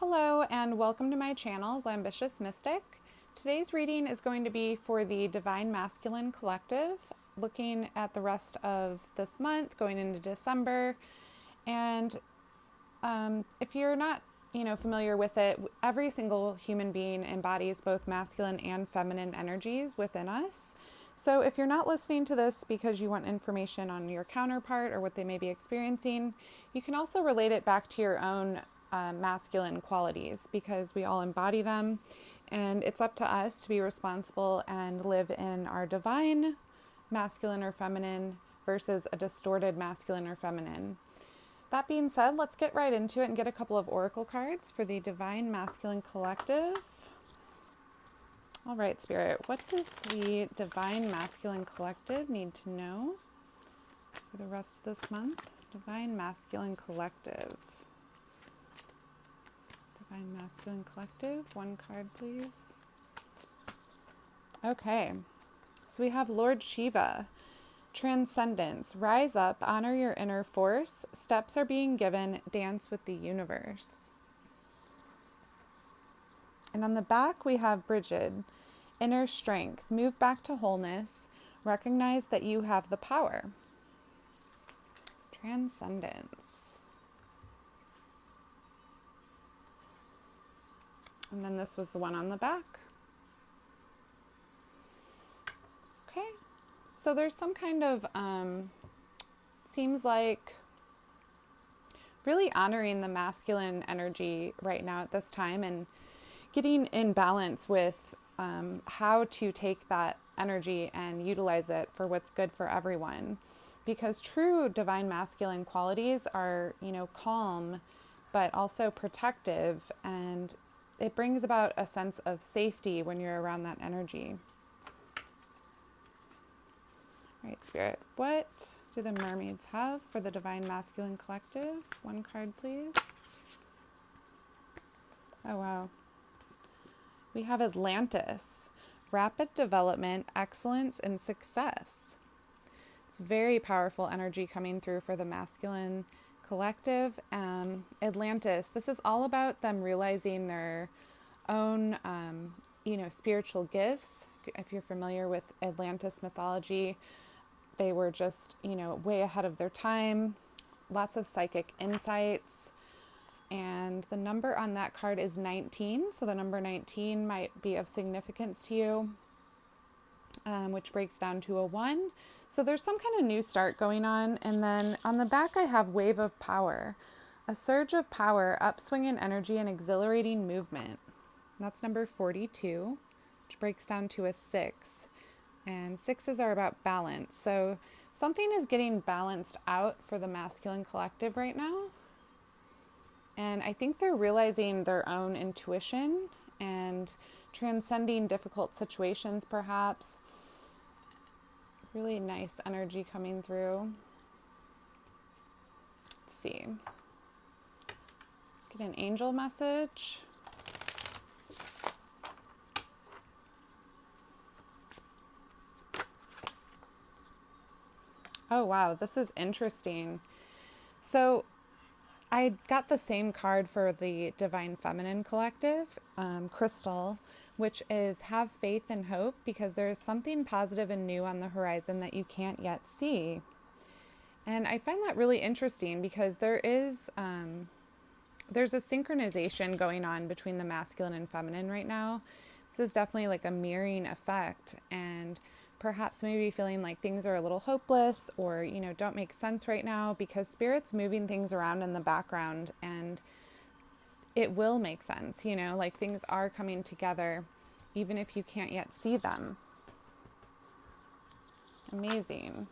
Hello and welcome to my channel, Glambitious Mystic. Today's reading is going to be for the Divine Masculine Collective, looking at the rest of this month, going into December. And if you're not, familiar with it, every single human being embodies both masculine and feminine energies within us. So if you're not listening to this because you want information on your counterpart or what they may be experiencing, you can also relate it back to your own masculine qualities, because we all embody them, and it's up to us to be responsible and live in our divine masculine or feminine versus a distorted masculine or feminine. That being said, let's get right into it and get a couple of oracle cards for the Divine Masculine Collective. All right, Spirit, what does the Divine Masculine Collective need to know for the rest of this month? Divine Masculine Collective. Divine Masculine Collective, one card, please. Okay, so we have Lord Shiva. Transcendence. Rise up, honor your inner force. Steps are being given. Dance with the universe. And on the back, we have Brigid. Inner strength. Move back to wholeness. Recognize that you have the power. Transcendence. And then this was the one on the back. Okay. So there's some kind of, seems like really honoring the masculine energy right now at this time and getting in balance with how to take that energy and utilize it for what's good for everyone. Because true divine masculine qualities are, calm, but also protective, and it brings about a sense of safety when you're around that energy. All right, Spirit, what do the mermaids have for the Divine Masculine Collective? One card, please. Oh, wow. We have Atlantis. Rapid development, excellence, and success. It's very powerful energy coming through for the masculine collective. Atlantis, this is all about them realizing their own, spiritual gifts. If you're familiar with Atlantis mythology, they were just, way ahead of their time. Lots of psychic insights. And the number on that card is 19. So the number 19 might be of significance to you, which breaks down to a 1. So there's some kind of new start going on. And then on the back, I have Wave of Power. A surge of power, upswing in energy, and exhilarating movement. That's number 42, which breaks down to a 6. And 6s are about balance. So something is getting balanced out for the masculine collective right now. And I think they're realizing their own intuition and transcending difficult situations, perhaps. Really nice energy coming through. Let's see. Let's get an angel message. Oh, wow, this is interesting. So I got the same card for the Divine Feminine Collective, Crystal, which is have faith and hope, because there's something positive and new on the horizon that you can't yet see. And I find that really interesting because there's a synchronization going on between the masculine and feminine right now. This is definitely like a mirroring effect, and perhaps maybe feeling like things are a little hopeless or, don't make sense right now, because Spirit's moving things around in the background and it will make sense, like things are coming together even if you can't yet see them. Amazing.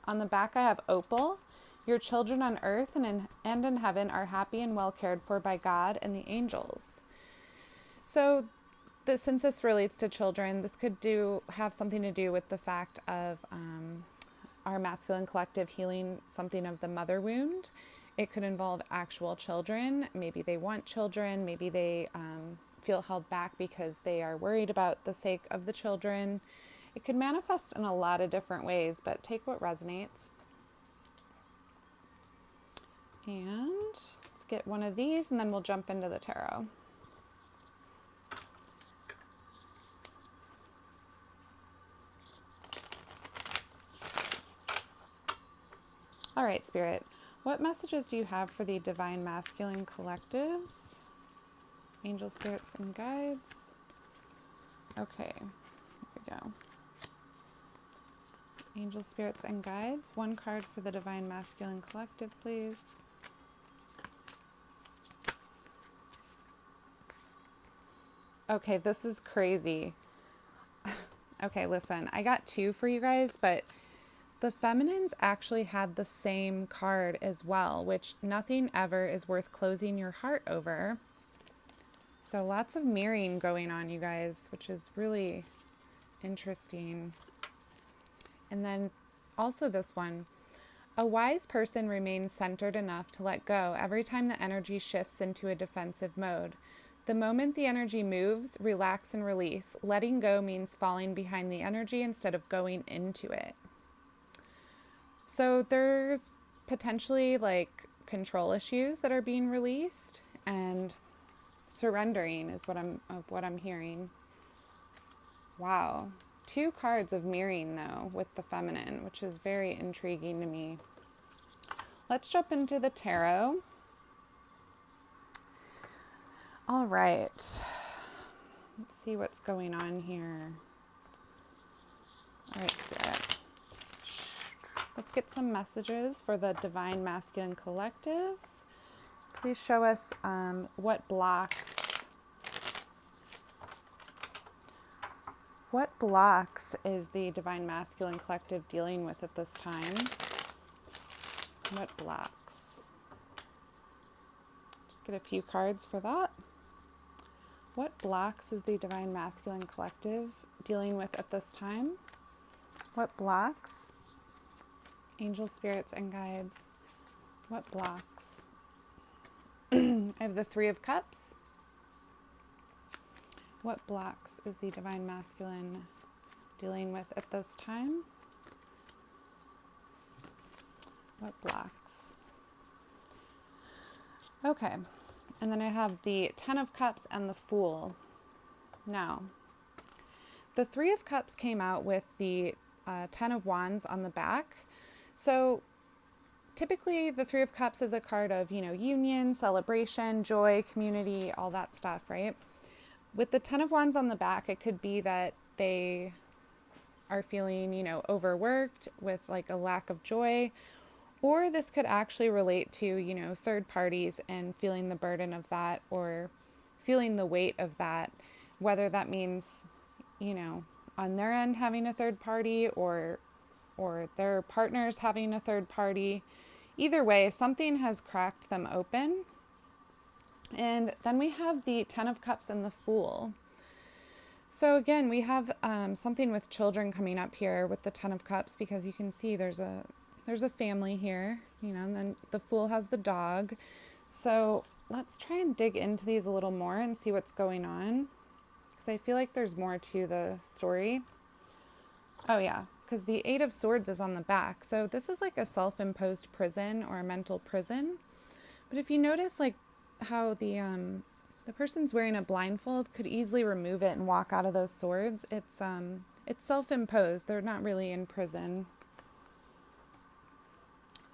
On the back, I have Opal. Your children on earth and in heaven are happy and well cared for by God and the angels. So since this relates to children, this could have something to do with the fact of our masculine collective healing something of the mother wound. It could involve actual children. Maybe they want children. Maybe they feel held back because they are worried about the sake of the children. It could manifest in a lot of different ways, but take what resonates. And let's get one of these and then we'll jump into the tarot. All right, Spirit. What messages do you have for the Divine Masculine Collective? Angel, spirits, and guides. Okay, here we go. Angel, spirits, and guides. One card for the Divine Masculine Collective, please. Okay, this is crazy. Okay, listen, I got two for you guys, but the feminines actually had the same card as well, which nothing ever is worth closing your heart over. So lots of mirroring going on, you guys, which is really interesting. And then also this one, a wise person remains centered enough to let go every time the energy shifts into a defensive mode. The moment the energy moves, relax and release. Letting go means falling behind the energy instead of going into it. So there's potentially like control issues that are being released, and surrendering is what I'm hearing. Wow. Two cards of mirroring though with the feminine, which is very intriguing to me. Let's jump into the tarot. All right. Let's see what's going on here. All right, Spirit. Let's get some messages for the Divine Masculine Collective. Please show us what blocks is the Divine Masculine Collective dealing with at this time? What blocks? Just get a few cards for that. What blocks is the Divine Masculine Collective dealing with at this time? What blocks? Angel, spirits, and guides. What blocks? I have the Three of Cups. What blocks is the Divine Masculine dealing with at this time? What blocks? Okay. And then I have the Ten of Cups and the Fool. Now, the Three of Cups came out with the Ten of Wands on the back. So typically the Three of Cups is a card of, union, celebration, joy, community, all that stuff, right? With the Ten of Wands on the back, it could be that they are feeling, overworked with like a lack of joy. Or this could actually relate to, third parties and feeling the burden of that, or feeling the weight of that, whether that means, on their end having a third party or their partners having a third party. Either way, something has cracked them open. And then we have the Ten of Cups and the Fool. So again, we have something with children coming up here with the Ten of Cups, because you can see there's a family here, and then the Fool has the dog. So let's try and dig into these a little more and see what's going on, because I feel like there's more to the story. Oh yeah, because the Eight of Swords is on the back. So this is like a self-imposed prison or a mental prison. But if you notice like how the person's wearing a blindfold could easily remove it and walk out of those swords. It's self-imposed. They're not really in prison.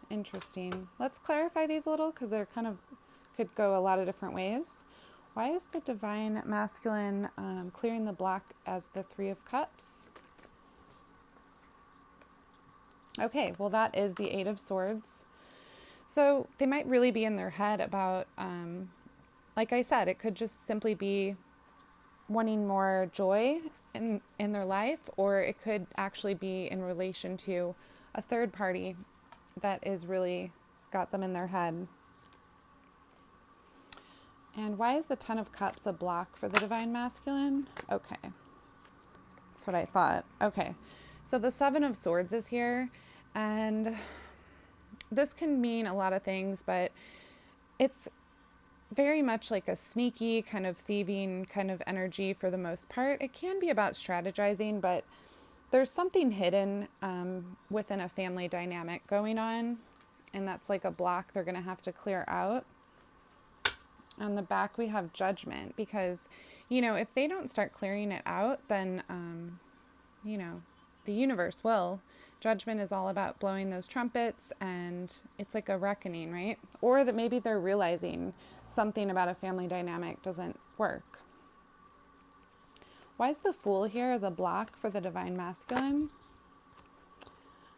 Interesting. Let's clarify these a little, because they're kind of could go a lot of different ways. Why is the Divine Masculine clearing the block as the Three of Cups? Okay, well that is the Eight of Swords. So they might really be in their head about, like I said, it could just simply be wanting more joy in their life, or it could actually be in relation to a third party that is really got them in their head. And why is the Ten of Cups a block for the Divine Masculine? Okay. That's what I thought. Okay. So the Seven of Swords is here, and this can mean a lot of things, but it's very much like a sneaky kind of thieving kind of energy for the most part. It can be about strategizing, but there's something hidden within a family dynamic going on, and that's like a block they're going to have to clear out. On the back, we have Judgment, because, if they don't start clearing it out, then, the universe will, Judgment is all about blowing those trumpets, and it's like a reckoning, right? Or that maybe they're realizing something about a family dynamic doesn't work. Why is the Fool here as a block for the Divine Masculine?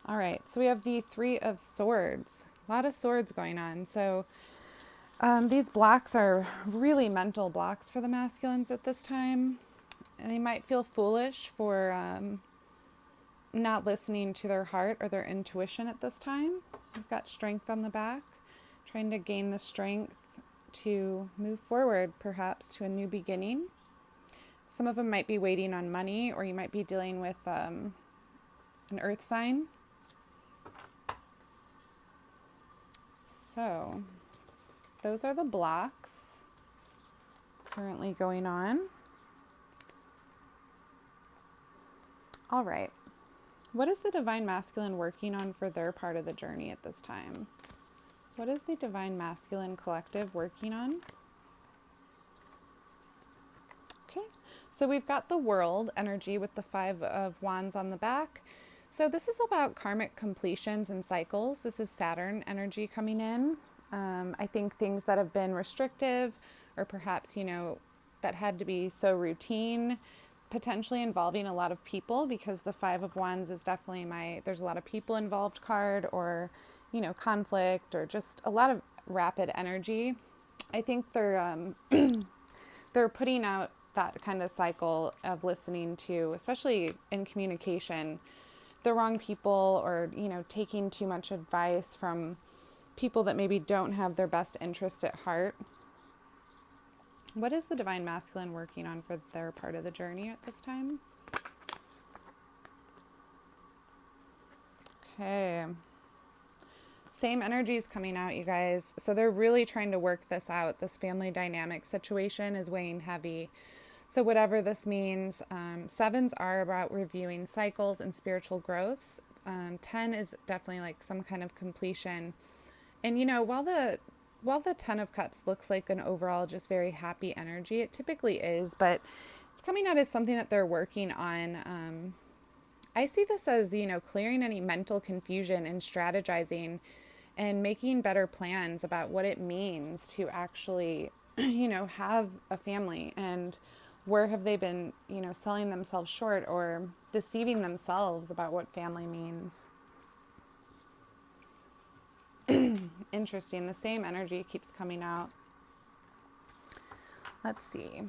All right, so we have the Three of Swords. A lot of swords going on. So these blocks are really mental blocks for the masculines at this time. And they might feel foolish for not listening to their heart or their intuition at this time. We've got Strength on the back, trying to gain the strength to move forward, perhaps to a new beginning. Some of them might be waiting on money, or you might be dealing with an earth sign. So those are the blocks currently going on. All right. What is the Divine Masculine working on for their part of the journey at this time? What is the Divine Masculine Collective working on? Okay, so we've got the World energy with the Five of Wands on the back. So this is about karmic completions and cycles. This is Saturn energy coming in. I think things that have been restrictive, or perhaps, that had to be so routine, potentially involving a lot of people, because the Five of Wands is definitely there's a lot of people involved card, or, conflict, or just a lot of rapid energy. I think they're they're putting out that kind of cycle of listening to, especially in communication, the wrong people, or, taking too much advice from people that maybe don't have their best interest at heart. What is the Divine Masculine working on for their part of the journey at this time? Okay. Same energies coming out, you guys. So they're really trying to work this out. This family dynamic situation is weighing heavy. So whatever this means, sevens are about reviewing cycles and spiritual growths. 10 is definitely like some kind of completion. And, while the 10 of Cups looks like an overall just very happy energy, it typically is, but it's coming out as something that they're working on. I see this as, clearing any mental confusion and strategizing and making better plans about what it means to actually, have a family, and where have they been, selling themselves short or deceiving themselves about what family means. Interesting. The same energy keeps coming out. Let's see.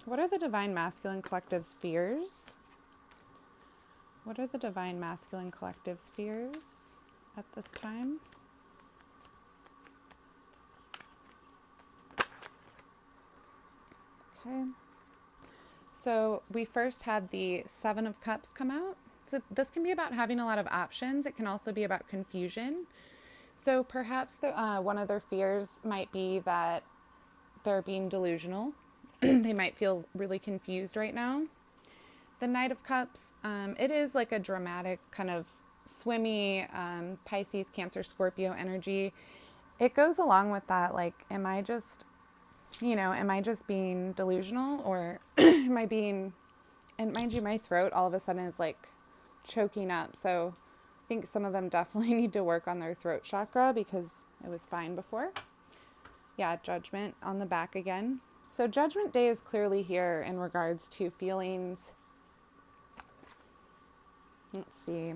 What are the Divine Masculine Collective's fears? What are the Divine Masculine Collective's fears at this time? Okay. So we first had the Seven of Cups come out. So this can be about having a lot of options. It can also be about confusion. So perhaps one of their fears might be that they're being delusional. They might feel really confused right now. The Knight of Cups, it is like a dramatic kind of swimmy Pisces, Cancer, Scorpio energy. It goes along with that, like, am I just being delusional, or am I being, and mind you, my throat all of a sudden is like choking up. So I think some of them definitely need to work on their throat chakra, because it was fine before. Yeah, Judgment on the back again. So Judgment Day is clearly here in regards to feelings. Let's see.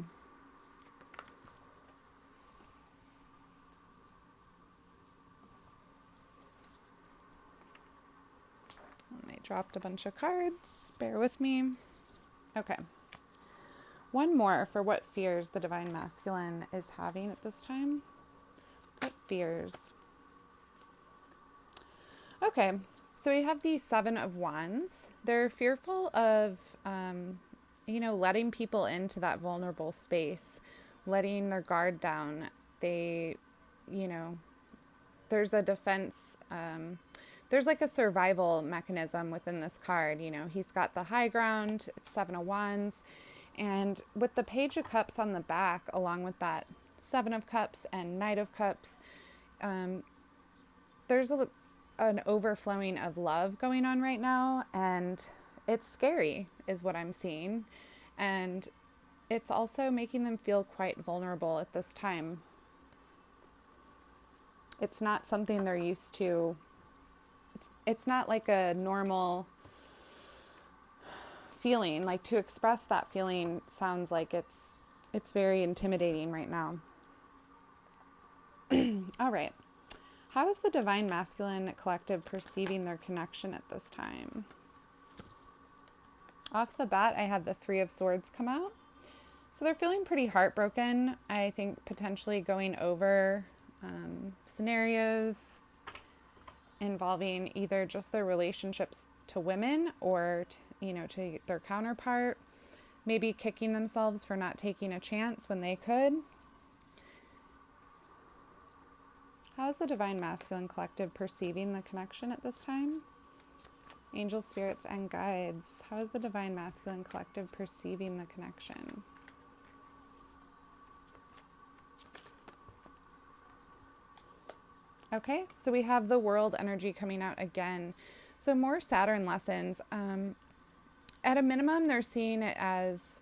I dropped a bunch of cards. Bear with me. Okay. One more for what fears the Divine Masculine is having at this time. What fears? Okay. So we have the Seven of Wands. They're fearful of, letting people into that vulnerable space, letting their guard down. They, there's a defense, there's like a survival mechanism within this card. He's got the high ground. It's Seven of Wands. And with the Page of Cups on the back, along with that Seven of Cups and Knight of Cups, there's an overflowing of love going on right now. And it's scary is what I'm seeing. And it's also making them feel quite vulnerable at this time. It's not something they're used to. It's not like a normal feeling. Like, to express that feeling sounds like it's very intimidating right now. All right. How is the Divine Masculine Collective perceiving their connection at this time? Off the bat, I had the Three of Swords come out. So they're feeling pretty heartbroken. I think potentially going over scenarios involving either just their relationships to women or to their counterpart, maybe kicking themselves for not taking a chance when they could. How is the Divine Masculine Collective perceiving the connection at this time? Angels, spirits, and guides. How is the Divine Masculine Collective perceiving the connection? Okay, so we have the World energy coming out again. So more Saturn lessons. At a minimum, they're seeing it as,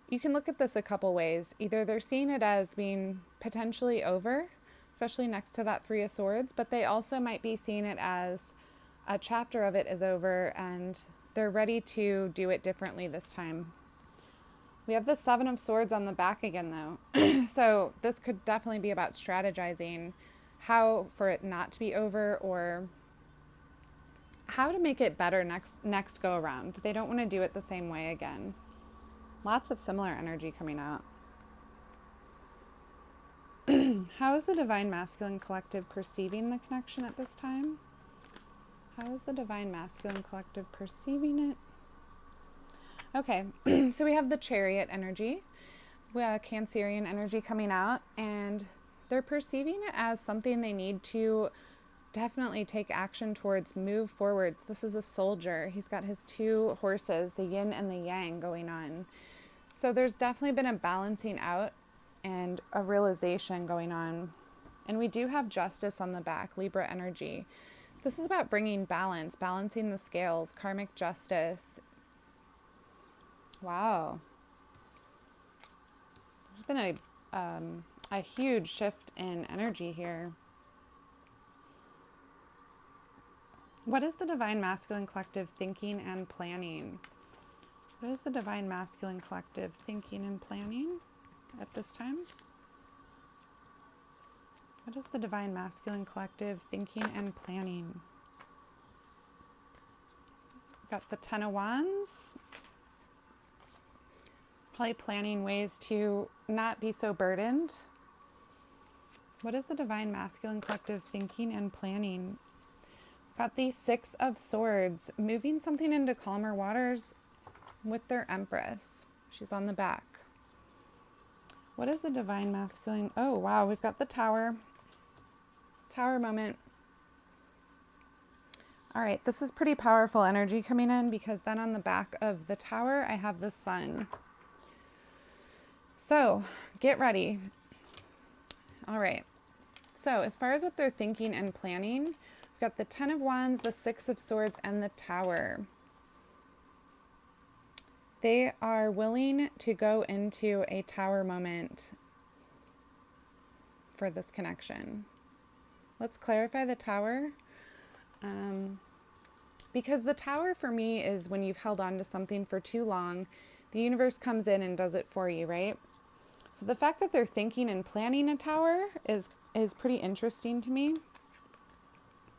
you can look at this a couple ways. Either they're seeing it as being potentially over, especially next to that Three of Swords, but they also might be seeing it as a chapter of it is over and they're ready to do it differently this time. We have the Seven of Swords on the back again, though. So this could definitely be about strategizing how for it not to be over, or how to make it better next go around. They don't want to do it the same way again. Lots of similar energy coming out. How is the Divine Masculine Collective perceiving the connection at this time? How is the Divine Masculine Collective perceiving it? Okay, so we have the Chariot energy. We have Cancerian energy coming out, and they're perceiving it as something they need to definitely take action towards, move forwards. This is a soldier. He's got his two horses, the yin and the yang, going on. So there's definitely been a balancing out and a realization going on. And we do have Justice on the back, Libra energy. This is about bringing balance, balancing the scales, karmic justice. Wow. There's been a huge shift in energy here. What is the Divine Masculine Collective thinking and planning? What is the Divine Masculine Collective thinking and planning at this time? What is the Divine Masculine Collective thinking and planning? Got the Ten of Wands. Probably planning ways to not be so burdened. What is the Divine Masculine Collective thinking and planning? Got the Six of Swords, moving something into calmer waters with their Empress. She's on the back. What is the Divine Masculine? Oh, wow, we've got the Tower. Tower moment. All right, this is pretty powerful energy coming in, because then on the back of the Tower, I have the Sun. So get ready. All right. So as far as what they're thinking and planning, we've got the Ten of Wands, the Six of Swords, and the Tower. They are willing to go into a Tower moment for this connection. Let's clarify the Tower. Because the Tower for me is when you've held on to something for too long, the universe comes in and does it for you, right? So the fact that they're thinking and planning a Tower is pretty interesting to me.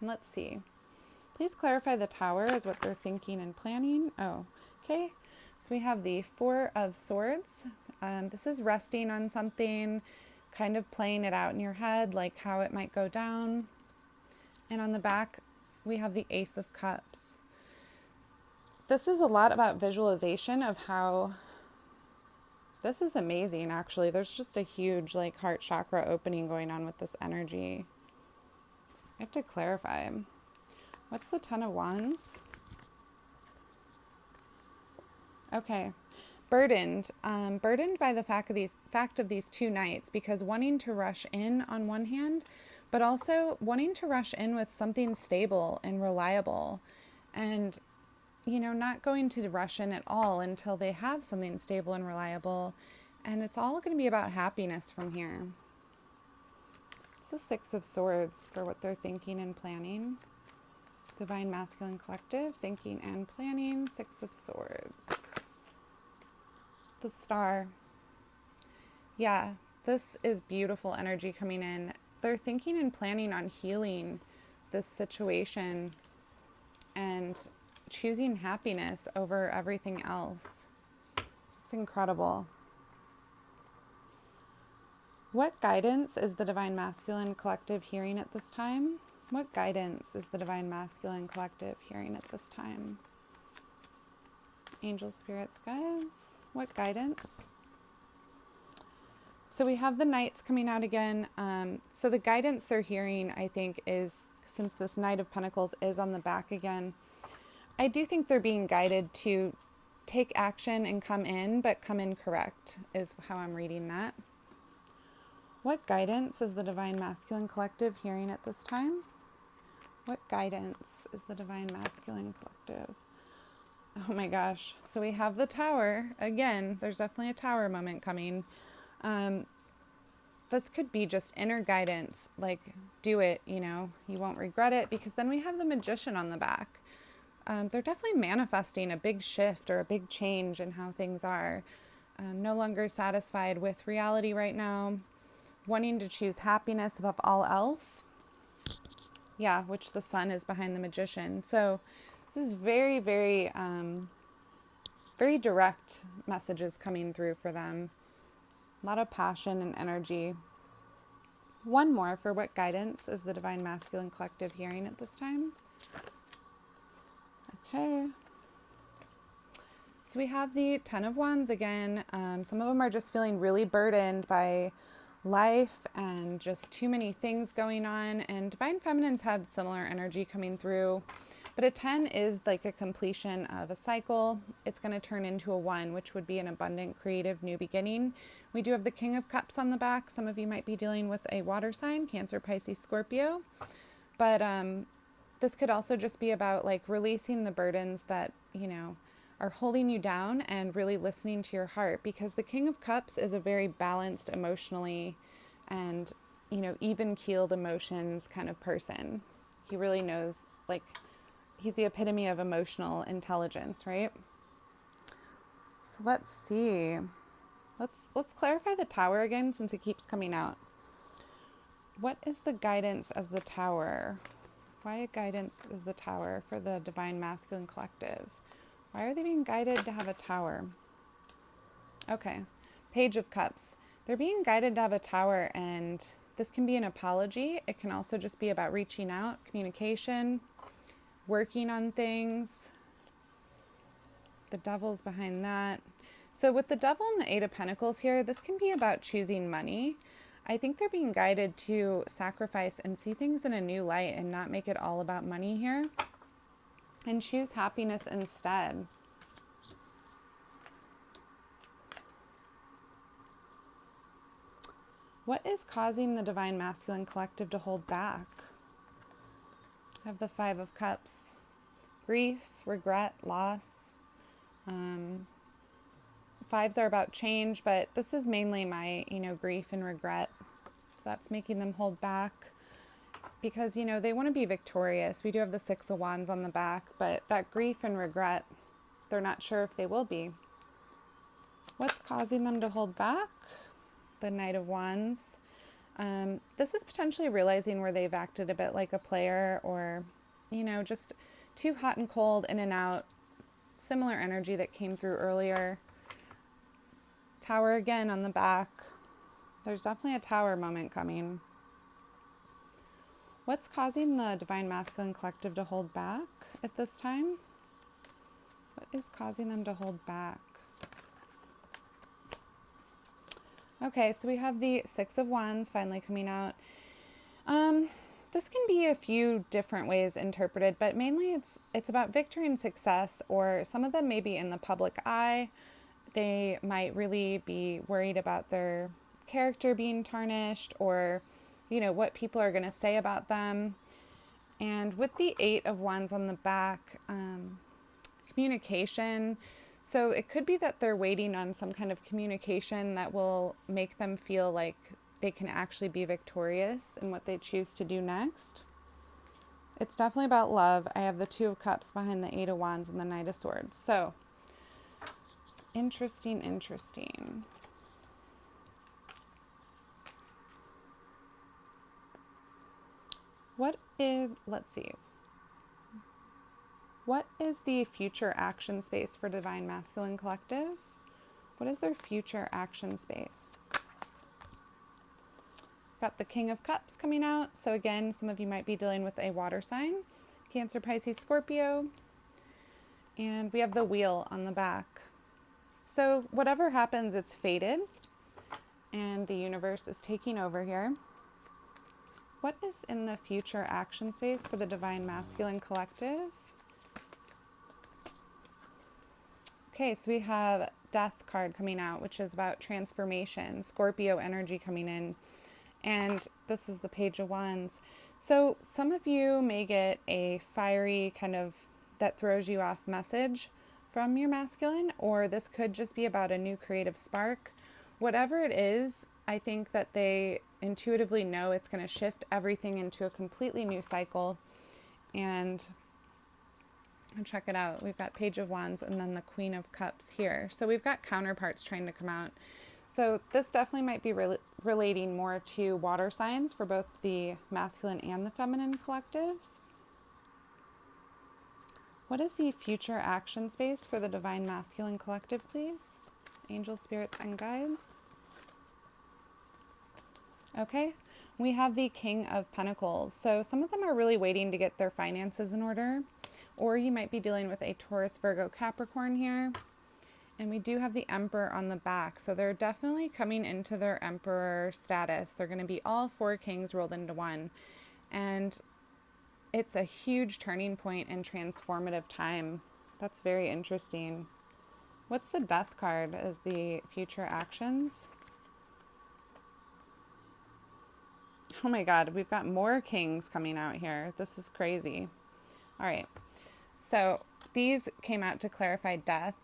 Let's see. Please clarify the Tower as what they're thinking and planning. Oh, okay. So we have the Four of Swords. This is resting on something, kind of playing it out in your head, like how it might go down. And on the back, we have the Ace of Cups. This is a lot about visualization of how, this is amazing actually. There's just a huge like heart chakra opening going on with this energy. I have to clarify. What's the Ten of Wands? Okay. Burdened. Burdened by the fact of these two nights, because wanting to rush in on one hand, but also wanting to rush in with something stable and reliable. And not going to rush in at all until they have something stable and reliable. And it's all going to be about happiness from here. It's the Six of Swords for what they're thinking and planning. Divine Masculine Collective, thinking and planning, Six of Swords. The Star. Yeah, this is beautiful energy coming in. They're thinking and planning on healing this situation and choosing happiness over everything else. It's incredible. What guidance is the Divine Masculine Collective hearing at this time? What guidance is the Divine Masculine Collective hearing at this time? Angel, spirits, guides. What guidance? So we have the Knights coming out again. So the guidance they're hearing, I think, is, since this Knight of Pentacles is on the back again, I do think they're being guided to take action and come in, but come in correct, is how I'm reading that. What guidance is the Divine Masculine Collective hearing at this time? What guidance is the Divine Masculine Collective? Oh my gosh. So we have the Tower. Again, there's definitely a Tower moment coming. This could be just inner guidance, like do it, you won't regret it, because then we have the Magician on the back. They're definitely manifesting a big shift or a big change in how things are. No longer satisfied with reality right now, wanting to choose happiness above all else. Yeah, which the Sun is behind the Magician. So this is very, very, very direct messages coming through for them. A lot of passion and energy. One more for what guidance is the Divine Masculine Collective hearing at this time? Okay. So we have the Ten of Wands again. Some of them are just feeling really burdened by life and just too many things going on. And Divine Feminine's had similar energy coming through. But a 10 is like a completion of a cycle. It's going to turn into a 1, which would be an abundant, creative, new beginning. We do have the King of Cups on the back. Some of you might be dealing with a water sign, Cancer, Pisces, Scorpio. But this could also just be about like releasing the burdens that, are holding you down and really listening to your heart. Because the King of Cups is a very balanced emotionally and, even-keeled emotions kind of person. He really knows, he's the epitome of emotional intelligence, right? So let's see. Let's clarify the Tower again, since it keeps coming out. What is the guidance as the Tower? Why guidance is the Tower for the Divine Masculine Collective? Why are they being guided to have a Tower? Okay. Page of Cups. They're being guided to have a Tower, and this can be an apology. It can also just be about reaching out, communication, working on things. The Devil's behind that. So with the Devil and the Eight of Pentacles here, this can be about choosing money. I think they're being guided to sacrifice and see things in a new light and not make it all about money here, and choose happiness instead. What is causing the Divine Masculine Collective to hold back? I have the Five of Cups. Grief, regret, loss. Fives are about change, but this is mainly my, grief and regret. So that's making them hold back because, they want to be victorious. We do have the Six of Wands on the back, but that grief and regret, they're not sure if they will be. What's causing them to hold back? The Knight of Wands. This is potentially realizing where they've acted a bit like a player, or, just too hot and cold, in and out. Similar energy that came through earlier. Tower again on the back. There's definitely a Tower moment coming. What's causing the Divine Masculine Collective to hold back at this time? What is causing them to hold back? Okay, so we have the Six of Wands finally coming out. This can be a few different ways interpreted, but mainly it's about victory and success, or some of them may be in the public eye. They might really be worried about their character being tarnished, or, what people are going to say about them. And with the Eight of Wands on the back, communication. So it could be that they're waiting on some kind of communication that will make them feel like they can actually be victorious in what they choose to do next. It's definitely about love. I have the Two of Cups behind the Eight of Wands and the Knight of Swords. So, interesting, interesting. Let's see. What is the future action space for Divine Masculine Collective? What is their future action space? Got the King of Cups coming out. So again, some of you might be dealing with a water sign. Cancer, Pisces, Scorpio. And we have the Wheel on the back. So whatever happens, it's fated. And the universe is taking over here. What is in the future action space for the Divine Masculine Collective? Okay, so we have Death card coming out, which is about transformation, Scorpio energy coming in. And this is the Page of Wands. So some of you may get a fiery kind of that throws you off message from your masculine, or this could just be about a new creative spark. Whatever it is, I think that they intuitively know it's going to shift everything into a completely new cycle. And check it out. We've got Page of Wands and then the Queen of Cups here. So we've got counterparts trying to come out. So this definitely might be relating more to water signs for both the masculine and the feminine collective. What is the future action space for the Divine Masculine Collective, please? Angels, spirits, and guides. Okay, we have the King of Pentacles. So some of them are really waiting to get their finances in order, or you might be dealing with a Taurus, Virgo, Capricorn here. And we do have the Emperor on the back. So they're definitely coming into their Emperor status. They're going to be all four kings rolled into one. And it's a huge turning point and transformative time. That's very interesting. What's the Death card as the future actions? Oh my God, we've got more kings coming out here. This is crazy. All right. So these came out to clarify death.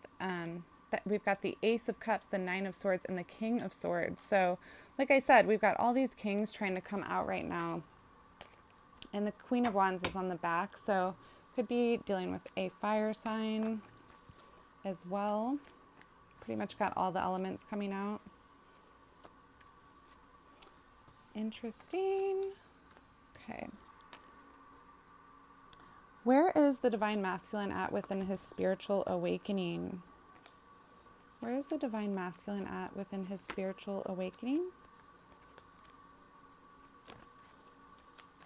We've got the Ace of Cups, the Nine of Swords, and the King of Swords. So like I said, we've got all these kings trying to come out right now. And the Queen of Wands is on the back. So could be dealing with a fire sign as well. Pretty much got all the elements coming out. Interesting. Okay. Where is the Divine Masculine at within his spiritual awakening? Where is the Divine Masculine at within his spiritual awakening?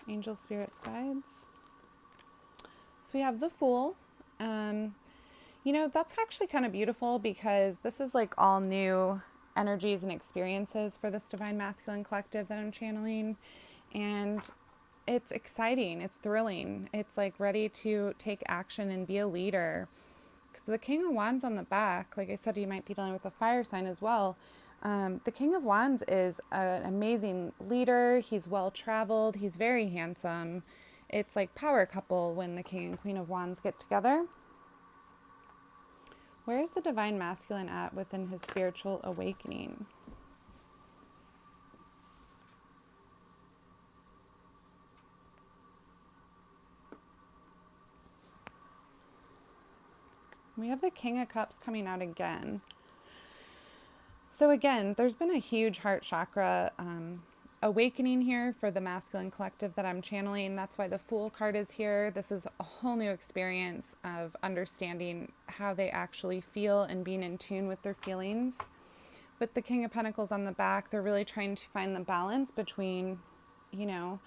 Angels, spirits, guides. So we have the Fool. You know, that's actually kind of beautiful because this is like all new energies and experiences for this Divine Masculine Collective that I'm channeling. And it's exciting. It's thrilling. It's like ready to take action and be a leader. Because the King of Wands on the back, like I said, you might be dealing with a fire sign as well. The King of Wands is an amazing leader. He's well-traveled. He's very handsome. It's like power couple when the King and Queen of Wands get together. Where is the Divine Masculine at within his spiritual awakening? We have the King of Cups coming out again. So again, there's been a huge heart chakra awakening here for the masculine collective that I'm channeling. That's why the Fool card is here. This is a whole new experience of understanding how they actually feel and being in tune with their feelings. With the King of Pentacles on the back, they're really trying to find the balance between, you know,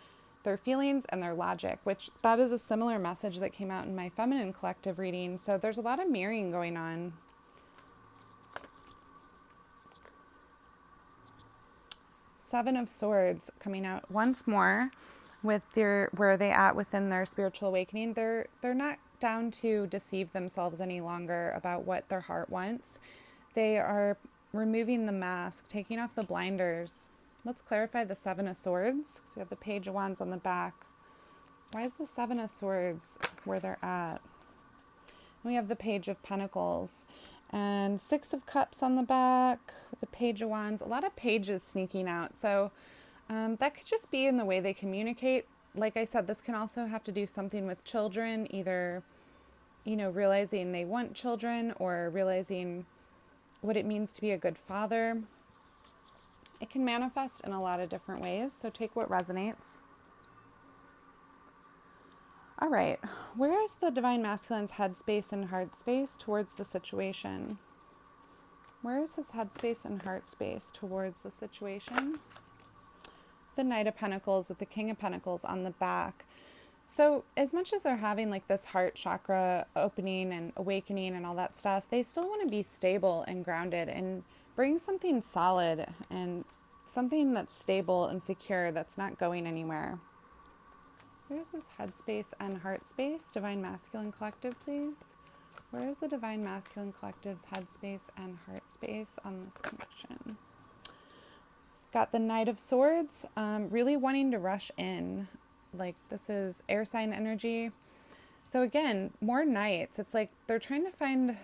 their feelings and their logic, which that is a similar message that came out in my feminine collective reading. So there's a lot of mirroring going on. Seven of Swords coming out once more with where are they at within their spiritual awakening. They're not down to deceive themselves any longer about what their heart wants. They are removing the mask, taking off the blinders. Let's clarify the Seven of Swords, because we have the Page of Wands on the back. Why is the Seven of Swords where they're at? We have the Page of Pentacles and Six of Cups on the back, the Page of Wands, a lot of pages sneaking out. So that could just be in the way they communicate. Like I said, this can also have to do something with children, either, realizing they want children or realizing what it means to be a good father. It can manifest in a lot of different ways, so take what resonates. All right, where is the Divine Masculine's headspace and heart space towards the situation? Where is his headspace and heart space towards the situation? The Knight of Pentacles with the King of Pentacles on the back. So as much as they're having like this heart chakra opening and awakening and all that stuff, they still want to be stable and grounded and bring something solid and something that's stable and secure, that's not going anywhere. Where's this headspace and heart space? Divine Masculine Collective, please. Where is the Divine Masculine Collective's headspace and heart space on this connection? Got the Knight of Swords, really wanting to rush in. Like, this is air sign energy. So again, more knights. It's like they're trying to find,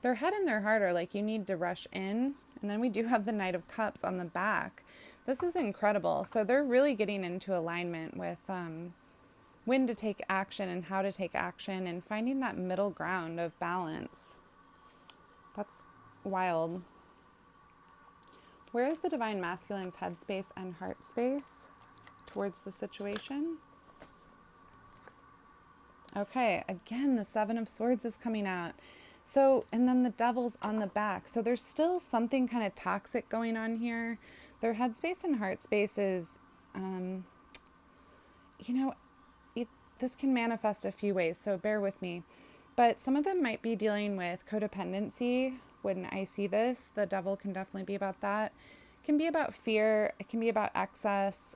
their head and their heart are like, you need to rush in. And then we do have the Knight of Cups on the back. This is incredible. So they're really getting into alignment with when to take action and how to take action and finding that middle ground of balance. That's wild. Where is the Divine Masculine's headspace and heart space towards the situation? Okay, again, the Seven of Swords is coming out. So, and then the Devil's on the back. So there's still something kind of toxic going on here. Their headspace and heart space is, this can manifest a few ways, so bear with me. But some of them might be dealing with codependency. When I see this, the Devil can definitely be about that. It can be about fear. It can be about excess.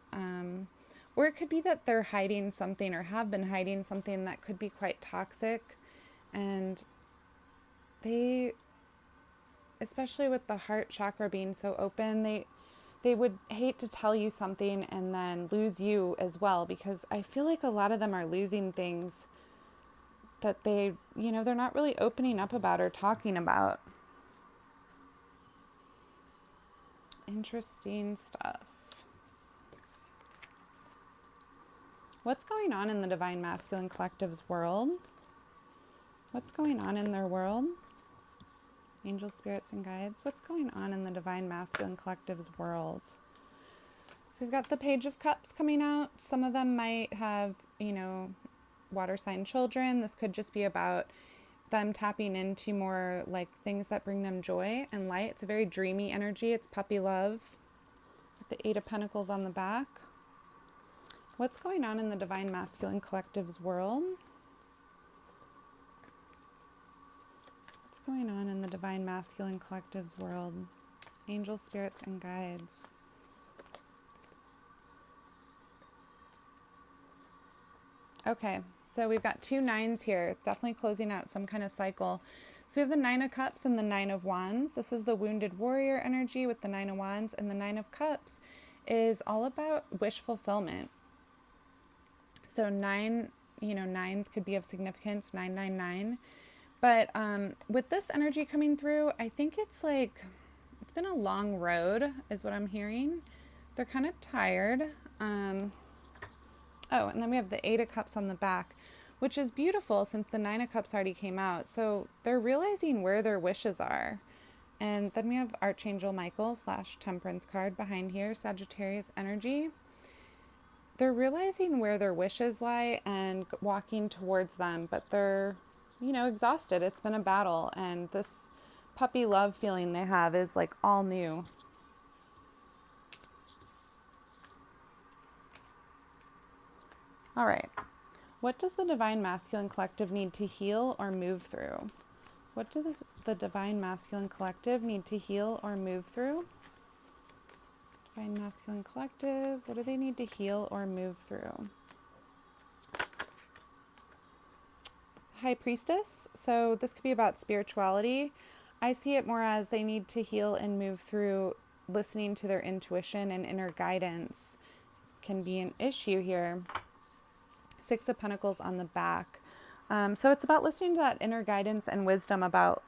Or it could be that they're hiding something or have been hiding something that could be quite toxic. And they, especially with the heart chakra being so open, they would hate to tell you something and then lose you as well, because I feel like a lot of them are losing things that they're not really opening up about or talking about. Interesting stuff. What's going on in the Divine Masculine Collective's world? What's going on in their world? Angel, spirits, and guides. What's going on in the Divine Masculine Collective's world? So we've got the Page of Cups coming out. Some of them might have, water sign children. This could just be about them tapping into more like things that bring them joy and light. It's a very dreamy energy. It's puppy love. With the Eight of Pentacles on the back. What's going on in the Divine Masculine Collective's world? What's going on in the Divine Masculine Collective's world? Angels, spirits, and guides. Okay, so we've got two nines here, definitely closing out some kind of cycle. So we have the Nine of Cups and the Nine of Wands. This is the wounded warrior energy with the Nine of Wands, and the Nine of Cups is all about wish fulfillment. So nines could be of significance, 999. But with this energy coming through, I think it's like, it's been a long road is what I'm hearing. They're kind of tired. Oh, and then we have the Eight of Cups on the back, which is beautiful since the Nine of Cups already came out. So they're realizing where their wishes are. And then we have Archangel Michael / Temperance card behind here, Sagittarius energy. They're realizing where their wishes lie and walking towards them, but they're, exhausted. It's been a battle, and this puppy love feeling they have is like all new. All right. What does the Divine Masculine Collective need to heal or move through? What does the Divine Masculine Collective need to heal or move through? Divine Masculine Collective, what do they need to heal or move through? High Priestess. So this could be about spirituality. I see it more as they need to heal and move through listening to their intuition and inner guidance can be an issue here. Six of Pentacles on the back. So it's about listening to that inner guidance and wisdom about,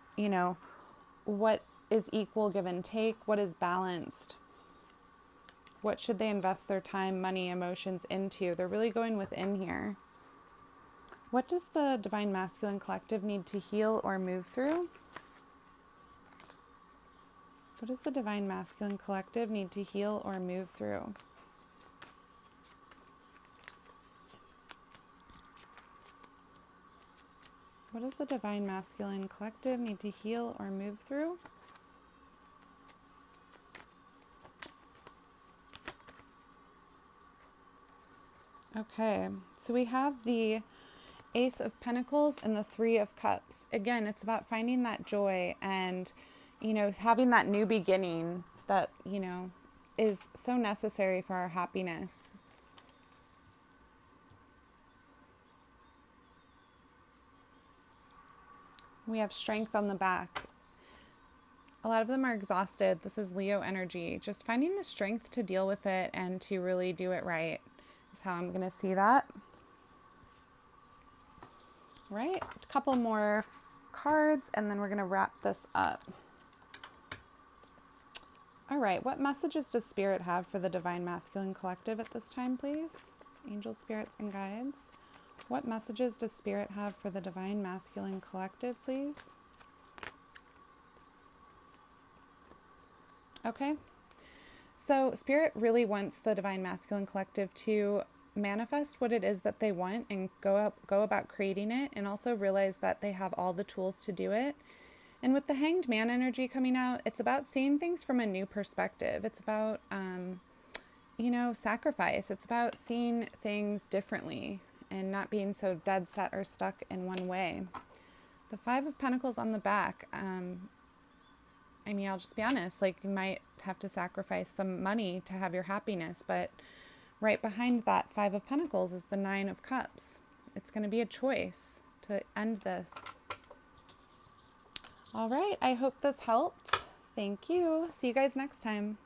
what is equal give and take, what is balanced, what should they invest their time, money, emotions into. They're really going within here. What does the Divine Masculine Collective need to heal or move through? What does the Divine Masculine Collective need to heal or move through? What does the Divine Masculine Collective need to heal or move through? Okay, so we have the Ace of Pentacles and the Three of Cups. Again, it's about finding that joy and, having that new beginning that, is so necessary for our happiness. We have Strength on the back. A lot of them are exhausted. This is Leo energy. Just finding the strength to deal with it and to really do it right is how I'm going to see that. Right, a couple more cards and then we're going to wrap this up. All right, what messages does Spirit have for the Divine Masculine Collective at this time, please? Angels, spirits, and guides. What messages does Spirit have for the Divine Masculine Collective, please? Okay, so Spirit really wants the Divine Masculine Collective to manifest what it is that they want and go about creating it, and also realize that they have all the tools to do it. And with the Hanged Man energy coming out, it's about seeing things from a new perspective. It's about, sacrifice. It's about seeing things differently and not being so dead set or stuck in one way. The Five of Pentacles on the back, I'll just be honest, you might have to sacrifice some money to have your happiness, but right behind that Five of Pentacles is the Nine of Cups. It's going to be a choice to end this. All right, I hope this helped. Thank you. See you guys next time.